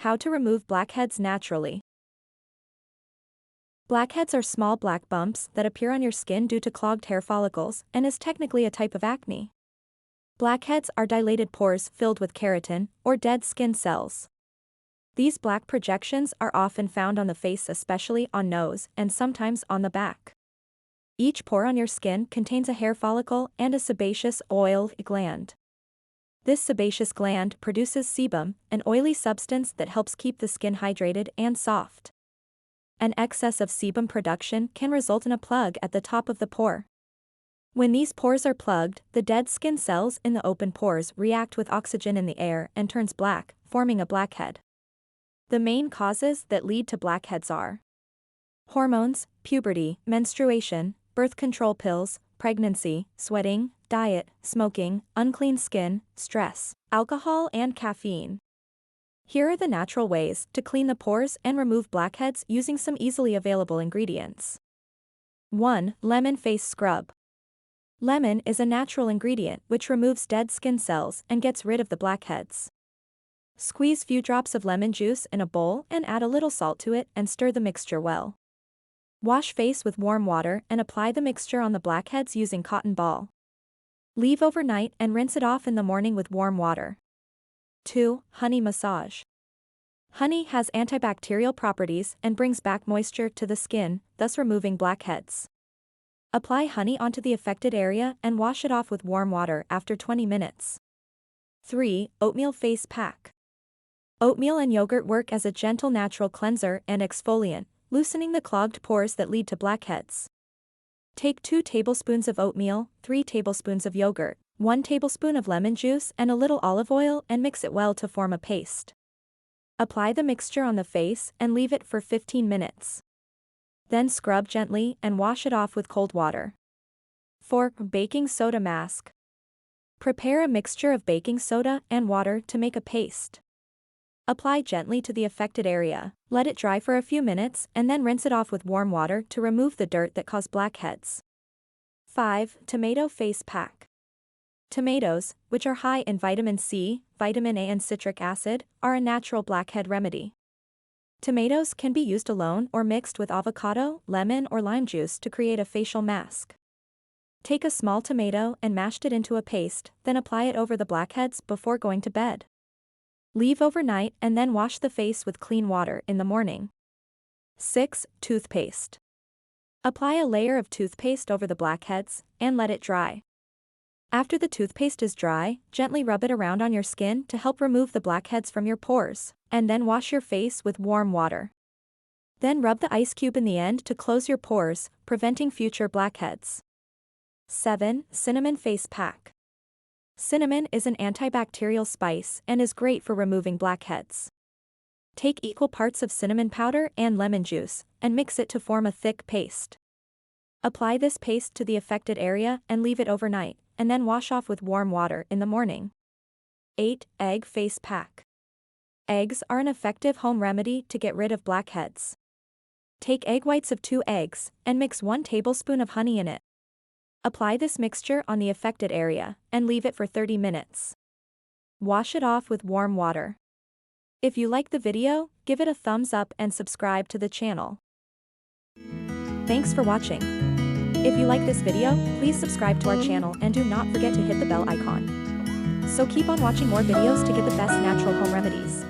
How to remove blackheads naturally. Blackheads are small black bumps that appear on your skin due to clogged hair follicles and is technically a type of acne. Blackheads are dilated pores filled with keratin, or dead skin cells. These black projections are often found on the face, especially on nose and sometimes on the back. Each pore on your skin contains a hair follicle and a sebaceous oil gland. This sebaceous gland produces sebum, an oily substance that helps keep the skin hydrated and soft. An excess of sebum production can result in a plug at the top of the pore. When these pores are plugged, the dead skin cells in the open pores react with oxygen in the air and turns black, forming a blackhead. The main causes that lead to blackheads are hormones, puberty, menstruation, birth control pills, pregnancy, sweating, diet, smoking, unclean skin, stress, alcohol, and caffeine. Here are the natural ways to clean the pores and remove blackheads using some easily available ingredients. 1. Lemon face scrub. Lemon is a natural ingredient which removes dead skin cells and gets rid of the blackheads. Squeeze few drops of lemon juice in a bowl and add a little salt to it and stir the mixture well. Wash face with warm water and apply the mixture on the blackheads using cotton ball. Leave overnight and rinse it off in the morning with warm water. 2. Honey massage. Honey has antibacterial properties and brings back moisture to the skin, thus removing blackheads. Apply honey onto the affected area and wash it off with warm water after 20 minutes. 3. Oatmeal face pack. Oatmeal and yogurt work as a gentle natural cleanser and exfoliant, loosening the clogged pores that lead to blackheads. Take 2 tablespoons of oatmeal, 3 tablespoons of yogurt, 1 tablespoon of lemon juice and a little olive oil and mix it well to form a paste. Apply the mixture on the face and leave it for 15 minutes. Then scrub gently and wash it off with cold water. 4. Baking soda mask. Prepare a mixture of baking soda and water to make a paste. Apply gently to the affected area, let it dry for a few minutes and then rinse it off with warm water to remove the dirt that cause blackheads. 5. Tomato face pack. Tomatoes, which are high in vitamin C, vitamin A and citric acid, are a natural blackhead remedy. Tomatoes can be used alone or mixed with avocado, lemon or lime juice to create a facial mask. Take a small tomato and mash it into a paste, then apply it over the blackheads before going to bed. Leave overnight and then wash the face with clean water in the morning. 6. Toothpaste. Apply a layer of toothpaste over the blackheads and let it dry. After the toothpaste is dry, gently rub it around on your skin to help remove the blackheads from your pores, and then wash your face with warm water. Then rub the ice cube in the end to close your pores, preventing future blackheads. 7. Cinnamon face pack. Cinnamon is an antibacterial spice and is great for removing blackheads. Take equal parts of cinnamon powder and lemon juice, and mix it to form a thick paste. Apply this paste to the affected area and leave it overnight, and then wash off with warm water in the morning. 8. Egg face pack. Eggs are an effective home remedy to get rid of blackheads. Take egg whites of 2 eggs, and mix 1 tablespoon of honey in it. Apply this mixture on the affected area, and leave it for 30 minutes. Wash it off with warm water. If you like the video, give it a thumbs up and subscribe to the channel. Thanks for watching. If you like this video, please subscribe to our channel and do not forget to hit the bell icon. So keep on watching more videos to get the best natural home remedies.